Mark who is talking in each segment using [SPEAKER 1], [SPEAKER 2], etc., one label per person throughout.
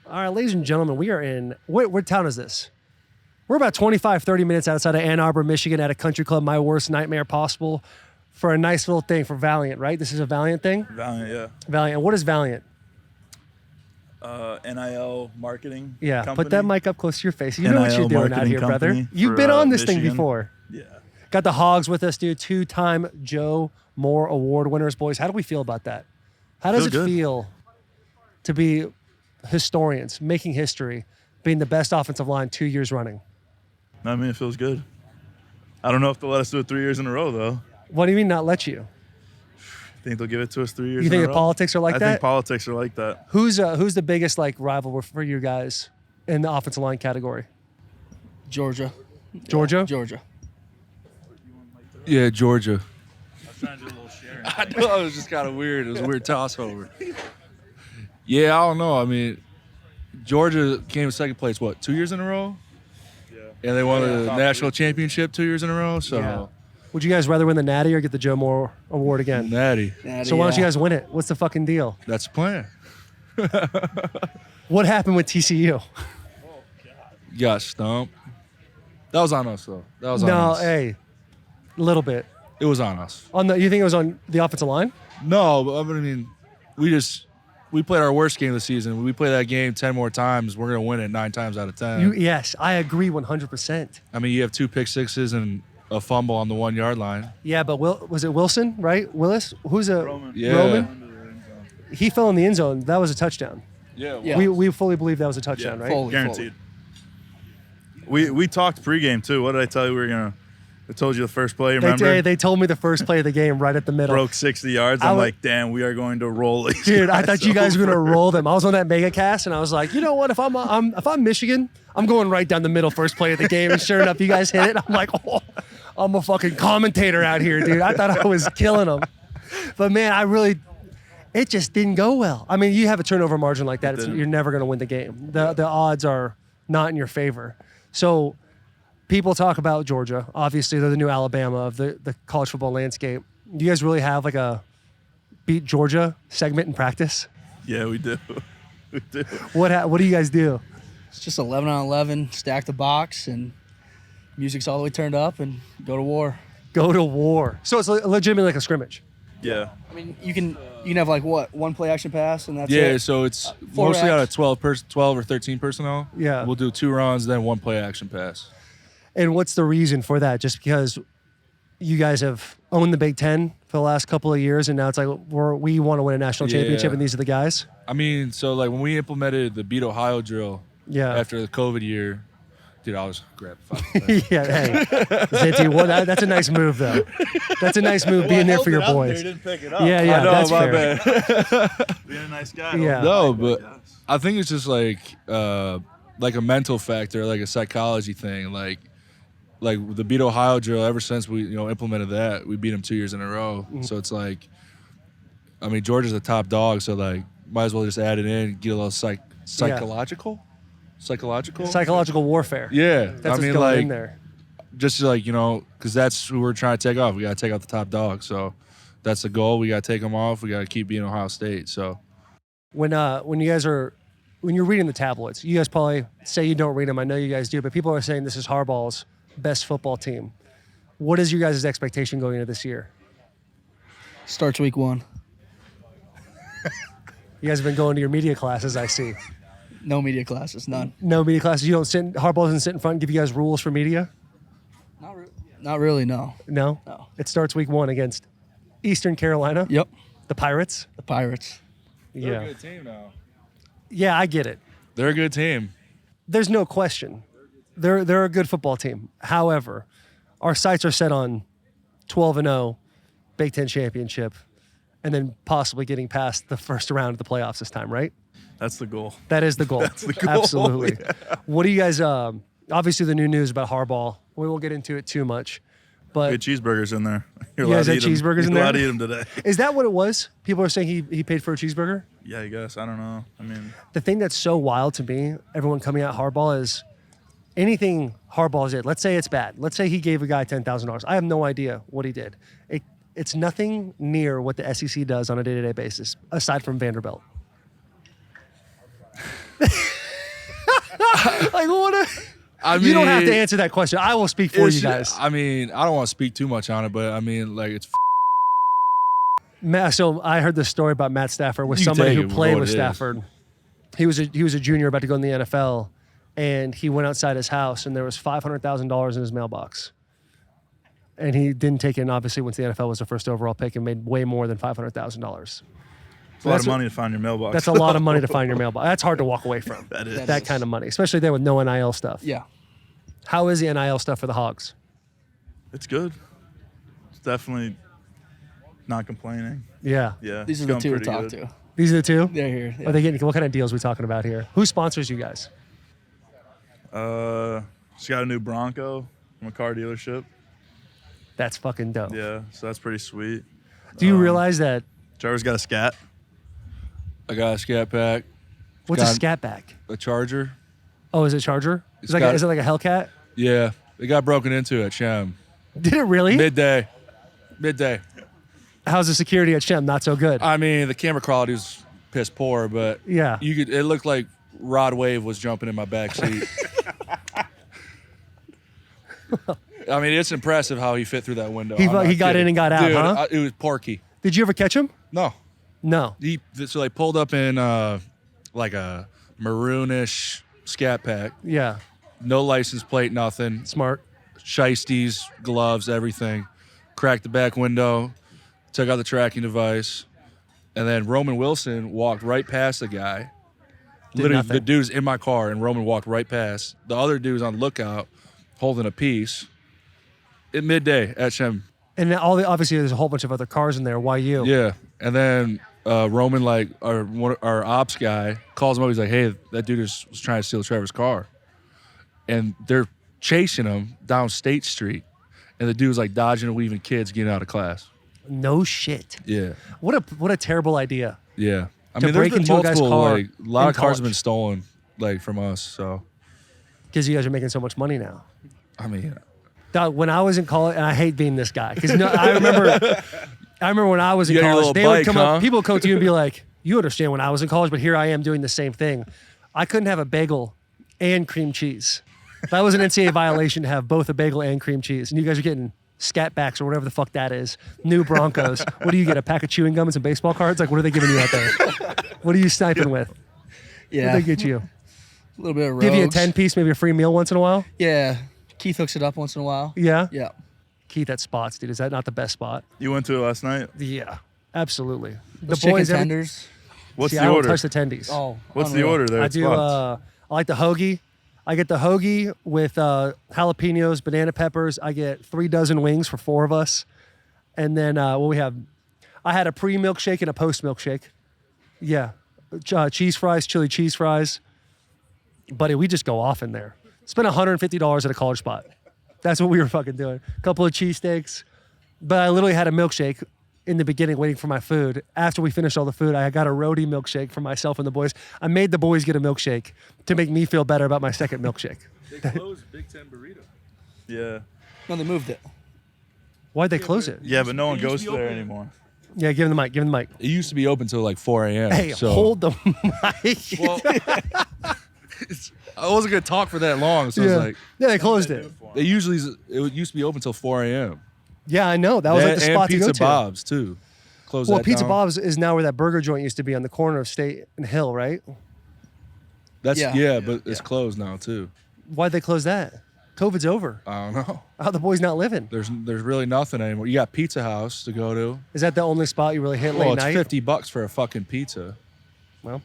[SPEAKER 1] All right, ladies and gentlemen, we are in, what town is this? We're about 25, 30 minutes outside of Ann Arbor, Michigan at a country club, my worst nightmare possible, for a nice little thing for Valiant, right? This is a Valiant thing?
[SPEAKER 2] Valiant, yeah.
[SPEAKER 1] Valiant. What is Valiant?
[SPEAKER 2] NIL marketing
[SPEAKER 1] Yeah,
[SPEAKER 2] company.
[SPEAKER 1] put that mic up close to your face. You know what
[SPEAKER 2] NIL
[SPEAKER 1] you're doing out
[SPEAKER 2] marketing
[SPEAKER 1] here, brother.
[SPEAKER 2] company
[SPEAKER 1] You've
[SPEAKER 2] for,
[SPEAKER 1] been on this thing
[SPEAKER 2] Michigan.
[SPEAKER 1] before.
[SPEAKER 2] Yeah.
[SPEAKER 1] Got the Hogs with us, dude. 2-time Joe Moore Award winners, boys. How do we feel about that? How does it
[SPEAKER 2] Feel good.
[SPEAKER 1] feel to be historians, making history, being the best offensive line 2 years running?
[SPEAKER 2] I mean, it feels good. I don't know if they'll let us do it 3 years in a row, though.
[SPEAKER 1] What do you mean not let you?
[SPEAKER 2] I think they'll give it to us 3 years
[SPEAKER 1] You
[SPEAKER 2] in
[SPEAKER 1] think
[SPEAKER 2] a
[SPEAKER 1] the
[SPEAKER 2] row.
[SPEAKER 1] politics are like
[SPEAKER 2] I
[SPEAKER 1] that?
[SPEAKER 2] think politics are like that.
[SPEAKER 1] Who's the biggest like rival for you guys in the offensive line category?
[SPEAKER 3] Georgia.
[SPEAKER 1] Georgia?
[SPEAKER 3] Georgia.
[SPEAKER 4] Yeah, Georgia.
[SPEAKER 2] I was trying to do a little sharing.
[SPEAKER 4] I know, it was just kind of weird. It was a weird toss over. Yeah, I don't know. I mean, Georgia came in second place, 2 years in a row?
[SPEAKER 2] Yeah.
[SPEAKER 4] And they won the
[SPEAKER 2] top
[SPEAKER 4] national
[SPEAKER 2] three.
[SPEAKER 4] championship 2 years in a row. So,
[SPEAKER 1] Yeah. Would you guys rather win the Natty or get the Joe Moore Award again?
[SPEAKER 4] Natty.
[SPEAKER 1] So why don't you guys win it? What's the fucking deal?
[SPEAKER 4] That's the plan.
[SPEAKER 1] What happened with TCU?
[SPEAKER 4] You got stumped. That was on us, though. That was on
[SPEAKER 1] No,
[SPEAKER 4] us.
[SPEAKER 1] hey, a little bit.
[SPEAKER 4] It was on us.
[SPEAKER 1] You think it was on the offensive line?
[SPEAKER 4] No, but I mean, we played our worst game of the season. We play that game 10 more times, we're going to win it 9 times out of 10.
[SPEAKER 1] Yes, I agree 100%.
[SPEAKER 4] I mean, you have 2 pick sixes and a fumble on the 1 yard line.
[SPEAKER 1] Yeah, but was it Wilson, right? Willis? Who's a
[SPEAKER 2] Roman.
[SPEAKER 4] Yeah.
[SPEAKER 1] Roman? He fell in the end zone. That was a touchdown.
[SPEAKER 4] Yeah.
[SPEAKER 3] Yeah.
[SPEAKER 1] We fully believe that was a touchdown, right?
[SPEAKER 3] Fully.
[SPEAKER 2] Guaranteed. We talked pregame, too. What did I tell you we were going to? I told you the first play, remember?
[SPEAKER 1] They told me the first play of the game right at the middle.
[SPEAKER 2] Broke 60 yards. I'm like, damn, we are going to roll these
[SPEAKER 1] Dude, I
[SPEAKER 2] guys
[SPEAKER 1] thought you guys were
[SPEAKER 2] over.
[SPEAKER 1] gonna roll them. I was on that mega cast, and I was like, you know what? If I'm Michigan, I'm going right down the middle first play of the game. And sure enough, you guys hit it. I'm like, oh, I'm a fucking commentator out here, dude. I thought I was killing them, but man, it just didn't go well. I mean, you have a turnover margin like that,
[SPEAKER 2] didn't.
[SPEAKER 1] you're never gonna win the game. The odds are not in your favor. So people talk about Georgia. Obviously, they're the new Alabama of the college football landscape. Do you guys really have like a beat Georgia segment in practice?
[SPEAKER 2] Yeah, we do. We do.
[SPEAKER 1] What do you guys do?
[SPEAKER 3] It's just 11 on 11, stack the box, and music's all the way turned up, and go to war.
[SPEAKER 1] Go to war. So it's legitimately like a scrimmage.
[SPEAKER 2] Yeah.
[SPEAKER 3] I mean, you can have like what, one play action pass, and that's
[SPEAKER 4] Yeah,
[SPEAKER 3] it.
[SPEAKER 4] so it's
[SPEAKER 3] 4
[SPEAKER 4] mostly out of
[SPEAKER 3] reps.
[SPEAKER 4] 12 or 13 personnel.
[SPEAKER 1] Yeah.
[SPEAKER 4] We'll do 2 runs, then 1 play action pass.
[SPEAKER 1] And what's the reason for that? Just because you guys have owned the Big Ten for the last couple of years, and now it's like we want to win a national championship,
[SPEAKER 4] Yeah.
[SPEAKER 1] and these are the guys.
[SPEAKER 4] I mean, so like when we implemented the Beat Ohio drill
[SPEAKER 1] Yeah.
[SPEAKER 4] after the COVID year, dude, I was grab the fucking thing.
[SPEAKER 1] Yeah. Hey, Zinty, that's a nice move, though. That's a nice move being there for your boys.
[SPEAKER 2] didn't pick it up.
[SPEAKER 1] Yeah, yeah,
[SPEAKER 4] I know,
[SPEAKER 1] that's
[SPEAKER 4] my
[SPEAKER 1] fair.
[SPEAKER 4] bad.
[SPEAKER 2] Being a nice guy.
[SPEAKER 1] Yeah.
[SPEAKER 4] No, but I think it's just like a mental factor, like a psychology thing. Like the Beat Ohio drill, ever since we implemented that, we beat them 2 years in a row.
[SPEAKER 1] Mm-hmm.
[SPEAKER 4] So it's like, I mean, Georgia's the top dog, so like might as well just add it in, get a little psychological.
[SPEAKER 1] Psychological warfare.
[SPEAKER 4] Yeah,
[SPEAKER 1] That's
[SPEAKER 4] I
[SPEAKER 1] what's
[SPEAKER 4] mean,
[SPEAKER 1] going
[SPEAKER 4] like
[SPEAKER 1] in there.
[SPEAKER 4] just like because that's who we're trying to take off. We got to take out the top dog. So that's the goal. We got to take them off. We got to keep beating Ohio State. So
[SPEAKER 1] When you're reading the tabloids, you guys probably say you don't read them. I know you guys do, but people are saying this is Harbaugh's best football team. What is your guys' expectation going into this year?
[SPEAKER 3] Starts week 1.
[SPEAKER 1] You guys have been going to your media classes, I see.
[SPEAKER 3] No media classes, none.
[SPEAKER 1] No media classes. Harbaugh doesn't sit in front and give you guys rules for media?
[SPEAKER 3] Not really, no.
[SPEAKER 1] No?
[SPEAKER 3] No.
[SPEAKER 1] It starts week 1 against Eastern Carolina,
[SPEAKER 3] Yep,
[SPEAKER 1] the Pirates.
[SPEAKER 3] the Pirates.
[SPEAKER 4] they're a good team now.
[SPEAKER 1] Yeah, I get it.
[SPEAKER 4] They're a good team.
[SPEAKER 1] There's no question. They're a good football team. However, our sights are set on 12-0, Big Ten championship, and then possibly getting past the first round of the playoffs this time, right?
[SPEAKER 2] That's the goal.
[SPEAKER 1] That is the goal.
[SPEAKER 2] That's the goal,
[SPEAKER 1] Absolutely.
[SPEAKER 2] yeah.
[SPEAKER 1] What do you guys? Obviously, the new news about Harbaugh. We won't get into it too much,
[SPEAKER 2] We
[SPEAKER 1] but
[SPEAKER 2] had cheeseburgers in there. You're
[SPEAKER 1] You
[SPEAKER 2] allowed
[SPEAKER 1] guys
[SPEAKER 2] to
[SPEAKER 1] had
[SPEAKER 2] eat 'em.
[SPEAKER 1] cheeseburgers in
[SPEAKER 2] You're allowed
[SPEAKER 1] there?
[SPEAKER 2] to eat them today.
[SPEAKER 1] is that what it was? People are saying he paid for a cheeseburger.
[SPEAKER 2] Yeah, I guess. I don't know. I mean,
[SPEAKER 1] The thing that's so wild to me, everyone coming at Harbaugh, is anything Harbaugh did. Let's say it's bad. Let's say he gave a guy $10,000. I have no idea what he did. It's nothing near what the SEC does on a day-to-day basis, aside from Vanderbilt. Like what?
[SPEAKER 4] I mean,
[SPEAKER 1] You don't have to answer that question. I will speak for you guys.
[SPEAKER 4] I mean, I don't want to speak too much on it, but I mean, like it's.
[SPEAKER 1] So I heard this story about Matt Stafford with
[SPEAKER 4] You can
[SPEAKER 1] somebody
[SPEAKER 4] take
[SPEAKER 1] who
[SPEAKER 4] it for
[SPEAKER 1] played
[SPEAKER 4] what
[SPEAKER 1] with
[SPEAKER 4] it is.
[SPEAKER 1] Stafford. He was a junior about to go in the NFL, and he went outside his house, and there was $500,000 in his mailbox. And he didn't take it, and obviously went to the NFL, was the first overall pick, and made way more than $500,000.
[SPEAKER 2] It's a lot of money to find your mailbox.
[SPEAKER 1] That's a lot of money to find your mailbox. That's hard to walk away from.
[SPEAKER 2] That is.
[SPEAKER 1] That kind of money, especially there with no NIL stuff.
[SPEAKER 3] Yeah.
[SPEAKER 1] How is the NIL stuff for the Hogs?
[SPEAKER 2] It's good. It's definitely not complaining.
[SPEAKER 1] Yeah.
[SPEAKER 2] Yeah.
[SPEAKER 3] These
[SPEAKER 2] it's
[SPEAKER 3] are the two
[SPEAKER 2] going
[SPEAKER 3] to
[SPEAKER 2] pretty
[SPEAKER 3] talk
[SPEAKER 2] good.
[SPEAKER 3] to.
[SPEAKER 1] These are the two?
[SPEAKER 3] They're here. Yeah.
[SPEAKER 1] Are they getting, what kind of deals are we talking about here? Who sponsors you guys?
[SPEAKER 2] Just got a new Bronco from a car dealership.
[SPEAKER 1] That's fucking dope.
[SPEAKER 2] Yeah, so that's pretty sweet.
[SPEAKER 1] Do you realize that,
[SPEAKER 2] Trevor's got a scat.
[SPEAKER 4] I got a scat pack,
[SPEAKER 1] what's a
[SPEAKER 4] Got-
[SPEAKER 1] scat back?
[SPEAKER 4] a Charger.
[SPEAKER 1] Oh, is it Charger?
[SPEAKER 4] It's
[SPEAKER 1] Is
[SPEAKER 4] got-
[SPEAKER 1] it like a Hellcat?
[SPEAKER 4] Yeah, it got broken into at Shem.
[SPEAKER 1] Did it really?
[SPEAKER 4] Midday.
[SPEAKER 1] How's the security at Shem? Not so good.
[SPEAKER 4] I mean, the camera quality was piss poor, but
[SPEAKER 1] Yeah.
[SPEAKER 4] you could. It looked like Rod Wave was jumping in my back seat. I mean, it's impressive how he fit through that window.
[SPEAKER 1] He
[SPEAKER 4] I'm not
[SPEAKER 1] got
[SPEAKER 4] kidding.
[SPEAKER 1] in and got out,
[SPEAKER 4] Dude,
[SPEAKER 1] huh?
[SPEAKER 4] It was Porky.
[SPEAKER 1] Did you ever catch him?
[SPEAKER 4] No,
[SPEAKER 1] No.
[SPEAKER 4] so they pulled up in like a maroonish scat pack,
[SPEAKER 1] Yeah.
[SPEAKER 4] no license plate, nothing.
[SPEAKER 1] Smart.
[SPEAKER 4] Shiesties, gloves, everything. Cracked the back window, took out the tracking device, and then Roman Wilson walked right past the guy. Literally,
[SPEAKER 1] nothing.
[SPEAKER 4] the dude's in my car, and Roman walked right past. The other dude's on lookout, holding a piece. At midday at Shem.
[SPEAKER 1] And obviously there's a whole bunch of other cars in there. Why you?
[SPEAKER 4] Yeah, and then Roman, like our ops guy, calls him up. He's like, "Hey, that dude was trying to steal Trevor's car," and they're chasing him down State Street, and the dude's like dodging and weaving kids getting out of class.
[SPEAKER 1] No shit.
[SPEAKER 4] Yeah,
[SPEAKER 1] what a terrible idea.
[SPEAKER 4] yeah. I
[SPEAKER 1] To
[SPEAKER 4] mean,
[SPEAKER 1] break
[SPEAKER 4] there's been
[SPEAKER 1] into a guy's
[SPEAKER 4] multiple,
[SPEAKER 1] car
[SPEAKER 4] like a lot
[SPEAKER 1] in
[SPEAKER 4] of cars have
[SPEAKER 1] college.
[SPEAKER 4] been stolen, like from us. So,
[SPEAKER 1] Because you guys are making so much money now.
[SPEAKER 4] I mean,
[SPEAKER 1] Dog, when I was in college, and I hate being this guy, because I remember when I was in
[SPEAKER 4] You got your
[SPEAKER 1] college,
[SPEAKER 4] little
[SPEAKER 1] they would
[SPEAKER 4] bike,
[SPEAKER 1] come
[SPEAKER 4] huh?
[SPEAKER 1] up, people would come to you and be like, "You understand when I was in college, but here I am doing the same thing. I couldn't have a bagel and cream cheese. That was an NCAA violation to have both a bagel and cream cheese. And you guys are getting scat backs or whatever the fuck that is. New Broncos. What do you get? A pack of chewing gum and some baseball cards? Like, what are they giving you out there? What are you sniping with? What
[SPEAKER 3] Yeah.
[SPEAKER 1] do they get you?
[SPEAKER 3] A little bit of
[SPEAKER 1] Give you a
[SPEAKER 3] rogues.
[SPEAKER 1] 10-piece, maybe a free meal once in a while?
[SPEAKER 3] Yeah. Keith hooks it up once in a while.
[SPEAKER 1] Yeah?
[SPEAKER 3] Yeah.
[SPEAKER 1] Keith, that spots, dude. Is that not the best spot?
[SPEAKER 2] You went to it last night.
[SPEAKER 1] Yeah, absolutely.
[SPEAKER 3] Those chicken tenders.
[SPEAKER 2] What's
[SPEAKER 1] See,
[SPEAKER 2] the
[SPEAKER 1] I don't
[SPEAKER 2] order?
[SPEAKER 1] touch the tendies.
[SPEAKER 3] Oh.
[SPEAKER 2] What's the
[SPEAKER 3] unreal.
[SPEAKER 2] order there?
[SPEAKER 1] I
[SPEAKER 2] at
[SPEAKER 1] do.
[SPEAKER 2] Spots?
[SPEAKER 1] I like the hoagie. I get the hoagie with jalapenos, banana peppers. I get 3 dozen wings for 4 of us, and then what we have. I had a pre-milkshake and a post-milkshake. Yeah, cheese fries, chili cheese fries. Buddy, we just go off in there. Spent $150 at a college spot. That's what we were fucking doing. A couple of cheesesteaks. But I literally had a milkshake in the beginning waiting for my food. After we finished all the food, I got a roadie milkshake for myself and the boys. I made the boys get a milkshake to make me feel better about my second milkshake.
[SPEAKER 4] they closed Big Ten Burrito.
[SPEAKER 2] Yeah.
[SPEAKER 3] No, they moved it.
[SPEAKER 1] Why'd they close it?
[SPEAKER 2] Yeah, but no one
[SPEAKER 4] It used
[SPEAKER 2] goes
[SPEAKER 4] to be
[SPEAKER 2] there
[SPEAKER 4] open.
[SPEAKER 2] anymore.
[SPEAKER 1] Yeah, give him the mic. Give him the mic.
[SPEAKER 4] It used to be open till like 4 a.m.
[SPEAKER 1] Hey,
[SPEAKER 4] so.
[SPEAKER 1] hold the mic.
[SPEAKER 4] Well, I wasn't gonna talk for that long, so I was like,
[SPEAKER 1] yeah, they closed it.
[SPEAKER 4] it usually it used to be open till 4 a.m.
[SPEAKER 1] Yeah, I know. That was like the
[SPEAKER 4] and
[SPEAKER 1] spot to
[SPEAKER 4] Pizza
[SPEAKER 1] go to.
[SPEAKER 4] Bob's too. Closed
[SPEAKER 1] Well,
[SPEAKER 4] that
[SPEAKER 1] Pizza
[SPEAKER 4] down.
[SPEAKER 1] Bob's is now where that burger joint used to be on the corner of State and Hill, right?
[SPEAKER 4] That's
[SPEAKER 3] Yeah.
[SPEAKER 4] but it's closed now too.
[SPEAKER 1] Why'd they close that? COVID's over.
[SPEAKER 4] I don't know.
[SPEAKER 1] How the boys not living?
[SPEAKER 4] There's really nothing anymore. You got Pizza House to go to.
[SPEAKER 1] Is that the only spot you really hit
[SPEAKER 4] Well,
[SPEAKER 1] late
[SPEAKER 4] it's
[SPEAKER 1] night?
[SPEAKER 4] $50 for a fucking pizza.
[SPEAKER 1] Well,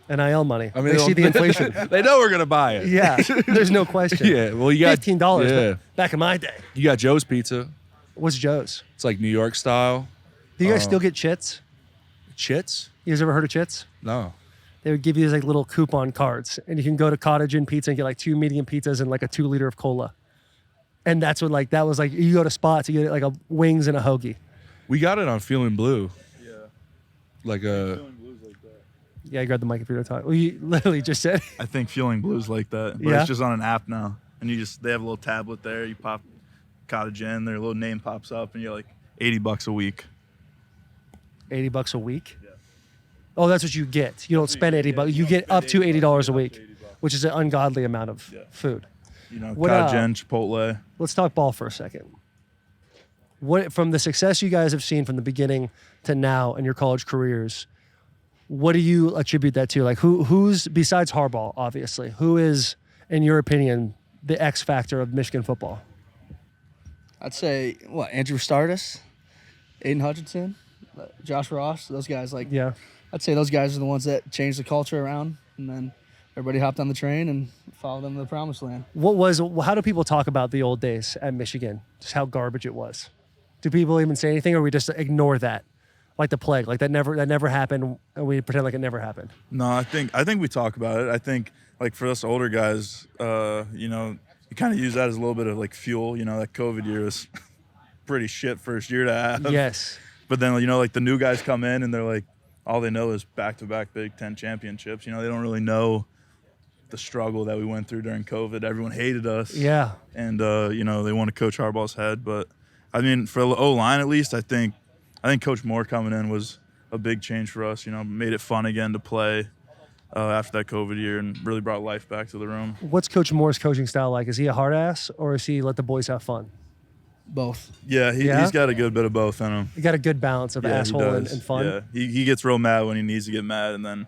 [SPEAKER 1] NIL money.
[SPEAKER 4] I mean,
[SPEAKER 1] they see the inflation.
[SPEAKER 4] they know we're gonna buy it.
[SPEAKER 1] Yeah, there's no question.
[SPEAKER 4] Yeah. Well, you got
[SPEAKER 1] $15.
[SPEAKER 4] Yeah.
[SPEAKER 1] But back in my day,
[SPEAKER 4] You got Joe's Pizza.
[SPEAKER 1] what's Joe's?
[SPEAKER 4] It's like New York style.
[SPEAKER 1] Do you guys still get chits?
[SPEAKER 4] Chits?
[SPEAKER 1] You guys ever heard of chits?
[SPEAKER 4] No.
[SPEAKER 1] They would give you these like little coupon cards, and you can go to Cottage Inn Pizza and get like 2 medium pizzas and like a 2 liter of cola. And that's what that was like. You go to Spots, you get like a wings and a hoagie.
[SPEAKER 4] We got it on Feeling Blue.
[SPEAKER 2] Yeah.
[SPEAKER 4] Like a.
[SPEAKER 1] Yeah, you grab the mic if you're gonna talk. Well, you literally just said.
[SPEAKER 2] I think Feeling Blues like that. But
[SPEAKER 1] Yeah?
[SPEAKER 2] it's just on an app now. And they have a little tablet there. You pop Cottage Inn, their little name pops up, and you're like $80 a week.
[SPEAKER 1] $80 a week. Oh, that's what you get. You don't spend $80. You get up to $80 a week. which is an ungodly amount of food.
[SPEAKER 2] You know,
[SPEAKER 1] What,
[SPEAKER 2] Cajun, Chipotle.
[SPEAKER 1] Let's talk ball for a second. What, from the success you guys have seen from the beginning to now in your college careers, what do you attribute that to? Like, who's besides Harbaugh, obviously, who is, in your opinion, the X factor of Michigan football?
[SPEAKER 3] I'd say Andrew Stardust, Aiden Hutchinson, Josh Ross, those guys.
[SPEAKER 1] Yeah.
[SPEAKER 3] I'd say those guys are the ones that changed the culture around, and then everybody hopped on the train and followed them to the promised land.
[SPEAKER 1] How do people talk about the old days at Michigan? Just how garbage it was. Do people even say anything, or we just ignore that, like the plague, like that never happened, and we pretend like it never happened?
[SPEAKER 2] No, I think we talk about it. I think like for us older guys, you know, you kind of use that as a little bit of like fuel. You know, that COVID year was pretty shit first year to have.
[SPEAKER 1] Yes.
[SPEAKER 2] But then, you know, like the new guys come in and they're like, all they know is back-to-back Big Ten championships. You know, they don't really know the struggle that we went through during COVID. Everyone hated us.
[SPEAKER 1] Yeah.
[SPEAKER 2] And, you know, they want to Coach Harbaugh's head. But, I mean, for the O-line at least, I think Coach Moore coming in was a big change for us. You know, made it fun again to play after that COVID year and really brought life back to the room.
[SPEAKER 1] What's Coach Moore's coaching style like? Is he a hard ass, or is he let the boys have fun?
[SPEAKER 3] Both.
[SPEAKER 2] Yeah, he's got a good bit of both in him.
[SPEAKER 1] You got a good balance of asshole and fun.
[SPEAKER 2] Yeah, he gets real mad when he needs to get mad, and then,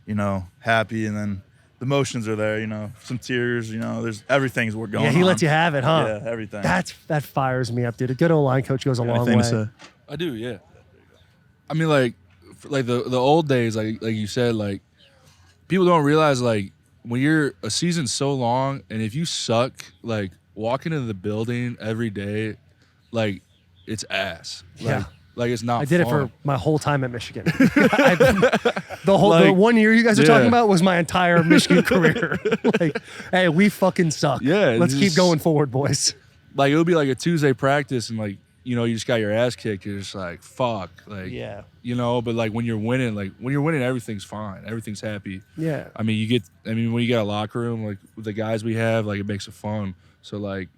[SPEAKER 2] you know, happy, and then the emotions are there. You know, some tears. You know, everything's going on.
[SPEAKER 1] Yeah, he lets you have it, huh?
[SPEAKER 2] Yeah, everything.
[SPEAKER 1] That fires me up, dude. A good O-line coach goes a long way.
[SPEAKER 2] Anything to say?
[SPEAKER 4] I do, yeah. I mean, like the old days, like you said, like people don't realize like when you're a season's so long, and if you suck, like walking into the building every day, like it's ass.
[SPEAKER 1] Yeah.
[SPEAKER 4] Like it's not.
[SPEAKER 1] I did
[SPEAKER 4] fun.
[SPEAKER 1] it for my whole time at Michigan. The 1 year you guys are talking about was my entire Michigan career. Like, hey, we fucking suck.
[SPEAKER 4] Yeah,
[SPEAKER 1] let's keep
[SPEAKER 4] just-
[SPEAKER 1] going forward, boys.
[SPEAKER 4] Like it would be like a Tuesday practice, and like you know you just got your ass kicked. You're just like fuck, like
[SPEAKER 1] Yeah.
[SPEAKER 4] you know. But like when you're winning, everything's fine. Everything's happy.
[SPEAKER 1] Yeah.
[SPEAKER 4] I mean, when you get a locker room, like with the guys we have, like it makes it fun. So like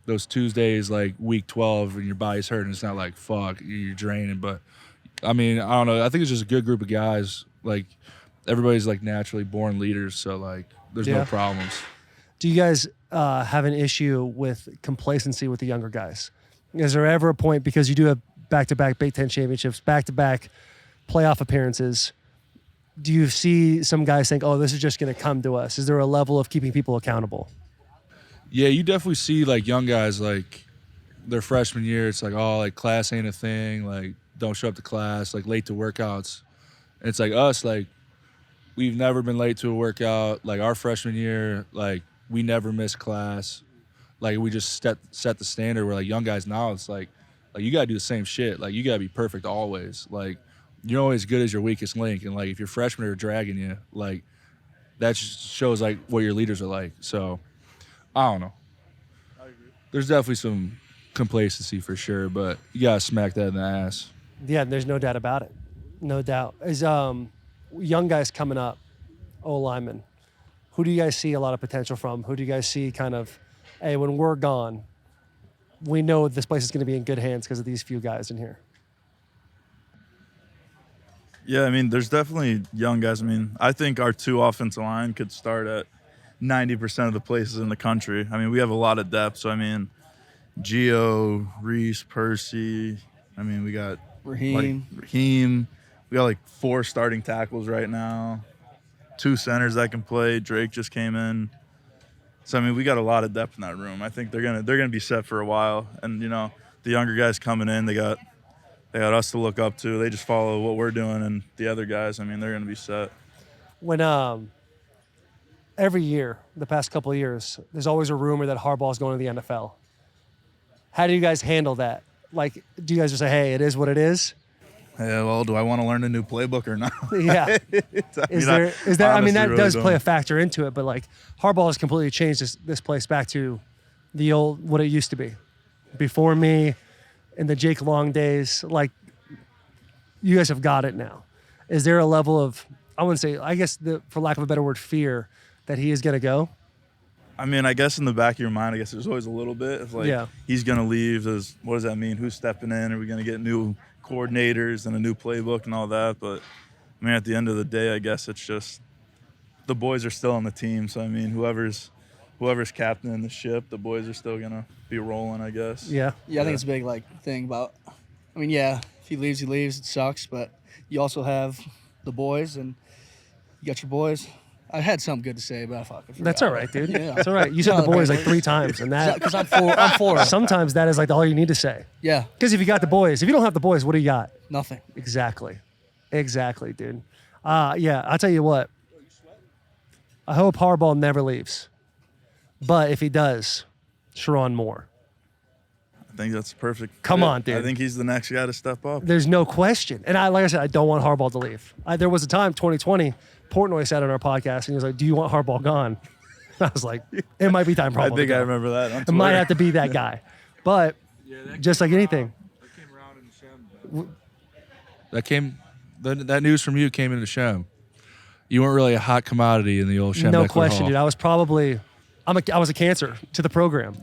[SPEAKER 4] those Tuesdays, like week 12, and your body's hurting, it's not like fuck, you're draining. But I mean, I don't know. I think it's just a good group of guys. Like everybody's like naturally born leaders, so like there's no problems.
[SPEAKER 1] Do you guys have an issue with complacency with the younger guys? Is there ever a point, because you do have back-to-back Big Ten championships, back-to-back playoff appearances, do you see some guys think, oh, this is just going to come to us? Is there a level of keeping people accountable?
[SPEAKER 4] Yeah, you definitely see like young guys like their freshman year. It's like, oh, like class ain't a thing. Like don't show up to class. Like late to workouts. And it's like us. Like we've never been late to a workout. Like our freshman year, like we never missed class. Like we just set the standard. Where like young guys now, it's like you gotta do the same shit. Like you gotta be perfect always. Like you're only as good as your weakest link. And like if your freshmen are dragging you, like that just shows like what your leaders are like. So. I don't know. There's definitely some complacency for sure, but you gotta smack that in the ass.
[SPEAKER 1] Yeah, there's no doubt about it. No doubt. Is young guys coming up, O-linemen, who do you guys see a lot of potential from? Who do you guys see kind of, hey, when we're gone, we know this place is going to be in good hands because of these few guys in here?
[SPEAKER 2] Yeah, I mean, there's definitely young guys. I mean, I think our 2 offensive line could start at 90% of the places in the country. I mean, we have a lot of depth. So, I mean, Gio, Reese, Percy. I mean, we got
[SPEAKER 3] Raheem.
[SPEAKER 2] We got like 4 starting tackles right now, 2 centers that can play. Drake just came in. So, I mean, we got a lot of depth in that room. I think they're gonna be set for a while. And, you know, the younger guys coming in, they got us to look up to. They just follow what we're doing, and the other guys, I mean, they're gonna be set.
[SPEAKER 1] When every year, the past couple of years, there's always a rumor that Harbaugh's going to the NFL. How do you guys handle that? Like, do you guys just say, hey, it is what it is?
[SPEAKER 2] Yeah, well, do I want to learn a new playbook or not?
[SPEAKER 1] Yeah. I mean, that
[SPEAKER 2] really
[SPEAKER 1] does
[SPEAKER 2] don't.
[SPEAKER 1] play a factor into it, but like Harbaugh has completely changed this place back to the old, what it used to be. Before me, in the Jake Long days, like you guys have got it now. Is there a level of, I wouldn't say, I guess for lack of a better word, fear that he is going to go?
[SPEAKER 2] I mean, I guess in the back of your mind, I guess there's always a little bit of like, he's going to leave. What does that mean? Who's stepping in? Are we going to get new coordinators and a new playbook and all that? But, I mean, at the end of the day, I guess it's just the boys are still on the team. So I mean, whoever's captaining the ship, the boys are still gonna be rolling, I guess.
[SPEAKER 1] Yeah.
[SPEAKER 3] Yeah, I think it's a big thing about. I mean, yeah, if he leaves, he leaves. It sucks, but you also have the boys, and you got your boys. I had something good to say, but I fucking forgot.
[SPEAKER 1] That's all right, dude.
[SPEAKER 3] Yeah.
[SPEAKER 1] That's all right. You said the boys like 3 times, and that
[SPEAKER 3] Because I'm for it.
[SPEAKER 1] sometimes that is like all you need to say.
[SPEAKER 3] Yeah,
[SPEAKER 1] Because if you got the boys, if you don't have the boys, what do you got?
[SPEAKER 3] nothing.
[SPEAKER 1] Exactly, dude. Yeah, I'll tell you what. I hope Harbaugh never leaves, but if he does, Sharon Moore.
[SPEAKER 2] I think that's perfect.
[SPEAKER 1] Come
[SPEAKER 2] fit.
[SPEAKER 1] on, dude.
[SPEAKER 2] I think he's the next guy to step up.
[SPEAKER 1] There's no question. And like I said, I don't want Harbaugh to leave. There was a time, 2020, Portnoy said on our podcast, and he was like, "Do you want Harbaugh gone?" I was like, "It might be time for
[SPEAKER 2] I
[SPEAKER 1] Harbaugh
[SPEAKER 2] think
[SPEAKER 1] to
[SPEAKER 2] I
[SPEAKER 1] go.
[SPEAKER 2] remember that. On
[SPEAKER 1] It might
[SPEAKER 2] Twitter.
[SPEAKER 1] have to be that guy." But just like anything,
[SPEAKER 4] That news from you came into Shem. You weren't really a hot commodity in the old Shem.
[SPEAKER 1] no
[SPEAKER 4] Eckler
[SPEAKER 1] question,
[SPEAKER 4] Hall.
[SPEAKER 1] dude. I was probably, I was a cancer to the program.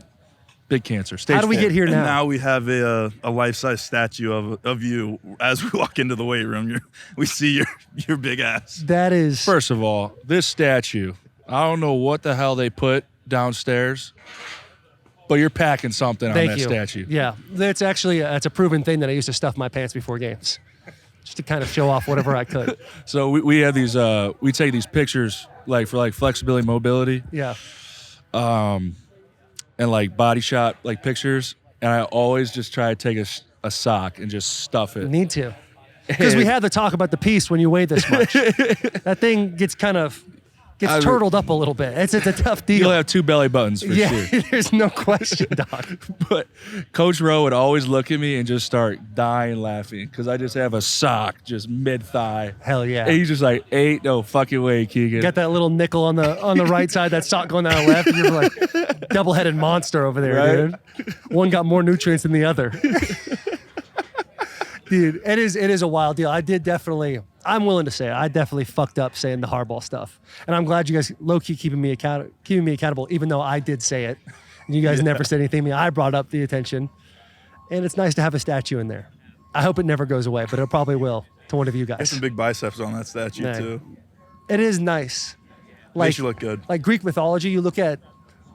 [SPEAKER 4] Big cancer. Stage
[SPEAKER 1] How do we
[SPEAKER 4] 4.
[SPEAKER 1] get here
[SPEAKER 2] And
[SPEAKER 1] now?
[SPEAKER 2] now we have a life-size statue of you as we walk into the weight room. We see your big ass.
[SPEAKER 1] That is
[SPEAKER 4] First of all, this statue, I don't know what the hell they put downstairs, but you're packing something on
[SPEAKER 1] Thank
[SPEAKER 4] that
[SPEAKER 1] you.
[SPEAKER 4] statue.
[SPEAKER 1] Yeah, that's actually it's a proven thing that I used to stuff my pants before games, just to kind of show off whatever I could.
[SPEAKER 4] So we have these, we take these pictures like for like flexibility, mobility,
[SPEAKER 1] Yeah,
[SPEAKER 4] and like body shot like pictures. And I always just try to take a sock and just stuff it.
[SPEAKER 1] need to, because we had the talk about the piece when you weigh this much. That thing gets turtled up a little bit. It's a tough deal.
[SPEAKER 4] You'll have 2 belly buttons for
[SPEAKER 1] yeah,
[SPEAKER 4] sure.
[SPEAKER 1] there's no question, dog.
[SPEAKER 4] But Coach Rowe would always look at me and just start dying laughing because I just have a sock just mid-thigh.
[SPEAKER 1] Hell yeah.
[SPEAKER 4] And he's just like, ain't no fucking way, Keegan.
[SPEAKER 1] Got that little nickel on the right side, that sock going down the left. And you're like double-headed monster over there,
[SPEAKER 4] Right?
[SPEAKER 1] dude. One got more nutrients than the other. Dude, it is a wild deal. I'm willing to say it. I definitely fucked up saying the Harbaugh stuff. And I'm glad you guys low-key keeping me accountable, even though I did say it. And you guys never said anything to me. I brought up the attention. And it's nice to have a statue in there. I hope it never goes away, but it probably will to one of you
[SPEAKER 2] There's
[SPEAKER 1] guys.
[SPEAKER 2] some big biceps on that statue
[SPEAKER 1] Yeah.
[SPEAKER 2] too.
[SPEAKER 1] It is nice.
[SPEAKER 2] Makes you look good.
[SPEAKER 1] Like Greek mythology, you look at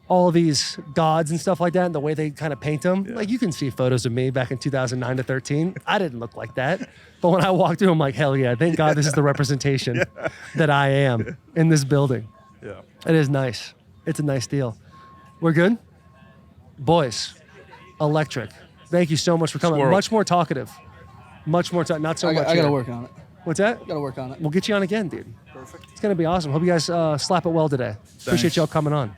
[SPEAKER 1] all these gods and stuff like that and the way they kind of paint them.
[SPEAKER 2] Yeah.
[SPEAKER 1] Like you can see photos of me back in 2009 to 13. I didn't look like that. But when I walked through, I'm like, hell yeah, thank God this is the representation that I am in this building.
[SPEAKER 2] Yeah.
[SPEAKER 1] It is nice. It's a nice deal. We're good? Boys, electric. Thank you so much for coming.
[SPEAKER 2] Squirrel.
[SPEAKER 1] Much more talkative. Not so much.
[SPEAKER 3] I got to
[SPEAKER 1] here.
[SPEAKER 3] work on it.
[SPEAKER 1] What's that?
[SPEAKER 3] Got to work on it.
[SPEAKER 1] We'll get you on again, dude. Perfect. It's going to be awesome. Hope you guys slap it well today. Appreciate y'all coming on.